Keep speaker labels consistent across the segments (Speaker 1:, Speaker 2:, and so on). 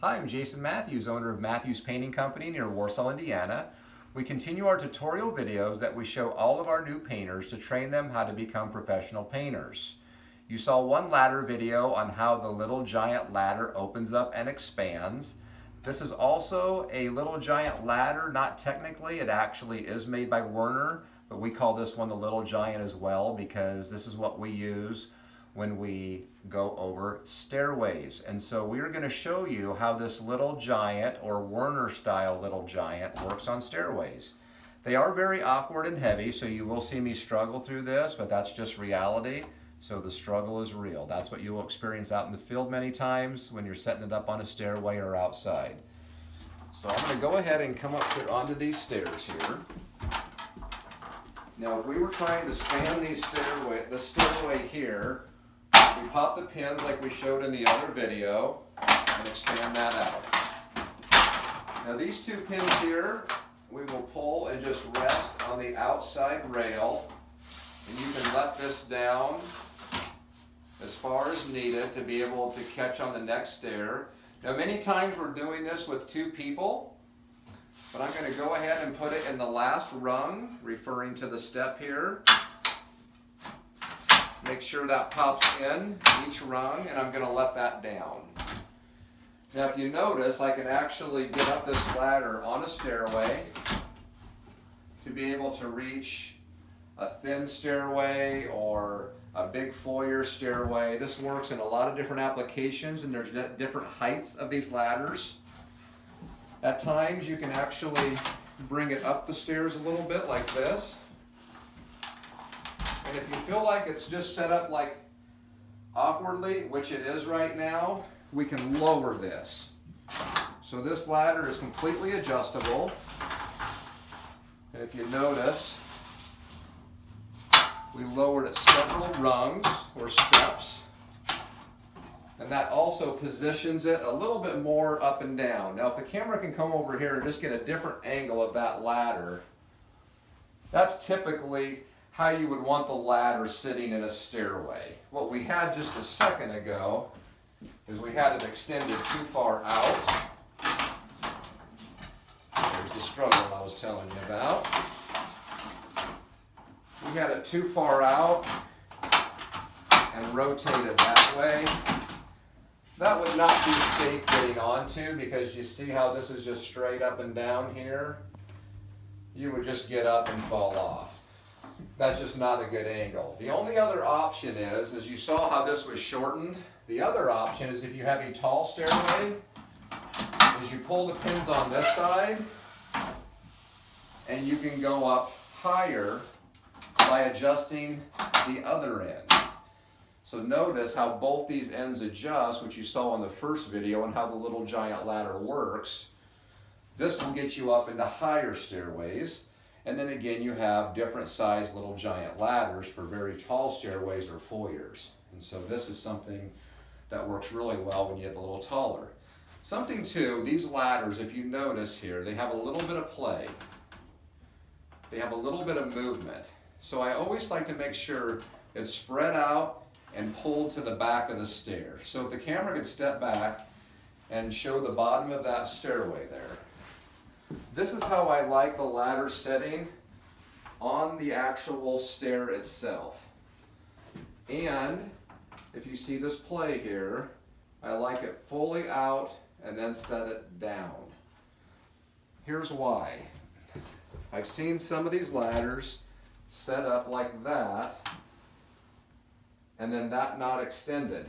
Speaker 1: Hi, I'm Jason Matthews, owner of Matthews Painting Company near Warsaw, Indiana. We continue our tutorial videos that we show all of our new painters to train them how to become professional painters. You saw one ladder video on how the little giant ladder opens up and expands. This is also a little giant ladder, not technically, it actually is made by Werner, but we call this one the little giant as well because this is what we use when we go over stairways. And so we're going to show you how this little giant, or Werner style little giant, works on stairways. They are very awkward and heavy, so you will see me struggle through this, but that's just reality. So the struggle is real. That's what you will experience out in the field many times when you're setting it up on a stairway or outside. So I'm going to go ahead and come up onto these stairs here. Now if we were trying to span the stairway here, we pop the pins like we showed in the other video and expand that out. Now these two pins here, we will pull and just rest on the outside rail, and you can let this down as far as needed to be able to catch on the next stair. Now many times we're doing this with two people, but I'm going to go ahead and put it in the last rung, referring to the step here. Make sure that pops in each rung, and I'm going to let that down. Now if you notice, I can actually get up this ladder on a stairway to be able to reach a thin stairway or a big foyer stairway. This works in a lot of different applications, and there's different heights of these ladders. At times you can actually bring it up the stairs a little bit like this. And if you feel like it's just set up like awkwardly, which it is right now, we can lower this. So this ladder is completely adjustable. And if you notice, we lowered it several rungs or steps. And that also positions it a little bit more up and down. Now if the camera can come over here and just get a different angle of that ladder, that's typically how you would want the ladder sitting in a stairway. What we had just a second ago is we had it extended too far out. There's the struggle I was telling you about. We had it too far out and rotated that way. That would not be safe getting onto, because you see how this is just straight up and down here? You would just get up and fall off. That's just not a good angle. The only other option is you saw how this was shortened. The other option is if you have a tall stairway, is you pull the pins on this side and you can go up higher by adjusting the other end. So notice how both these ends adjust, which you saw in the first video, and how the little giant ladder works. This will get you up into higher stairways. And then again, you have different sized little giant ladders for very tall stairways or foyers. And so this is something that works really well when you get a little taller. Something too, these ladders, if you notice here, they have a little bit of play. They have a little bit of movement. So I always like to make sure it's spread out and pulled to the back of the stair. So if the camera could step back and show the bottom of that stairway there. This is how I like the ladder setting on the actual stair itself. And if you see this play here, I like it fully out and then set it down. Here's why. I've seen some of these ladders set up like that and then that not extended.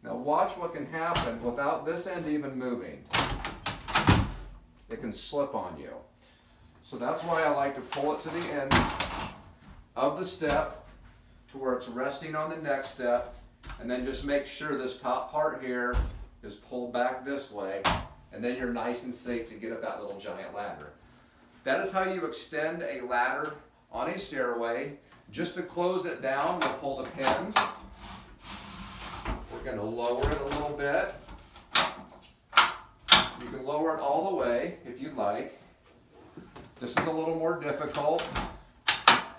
Speaker 1: Now watch what can happen without this end even moving. It can slip on you. So that's why I like to pull it to the end of the step to where it's resting on the next step, and then just make sure this top part here is pulled back this way, and then you're nice and safe to get up that little giant ladder. That is how you extend a ladder on a stairway. Just to close it down, we'll pull the pins. We're going to lower it a little bit. You can lower it all the way if you'd like. This is a little more difficult.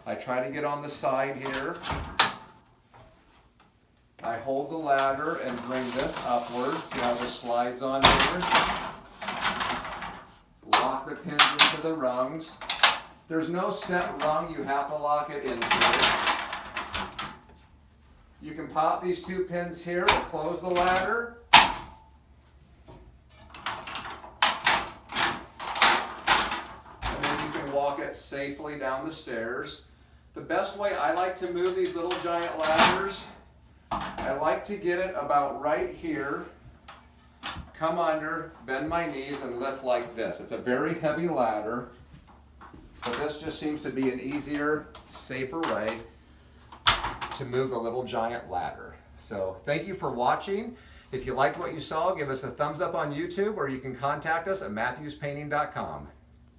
Speaker 1: I try to get on the side here. I hold the ladder and bring this upward. See how this slides on here? Lock the pins into the rungs. There's no set rung you have to lock it into. You can pop these 2 pins here and close the ladder. And then you can walk it safely down the stairs. The best way I like to move these little giant ladders, I like to get it about right here, come under, bend my knees, and lift like this. It's a very heavy ladder, but this just seems to be an easier, safer way to move the little giant ladder. So thank you for watching. If you liked what you saw, give us a thumbs up on YouTube, or you can contact us at matthewspainting.com.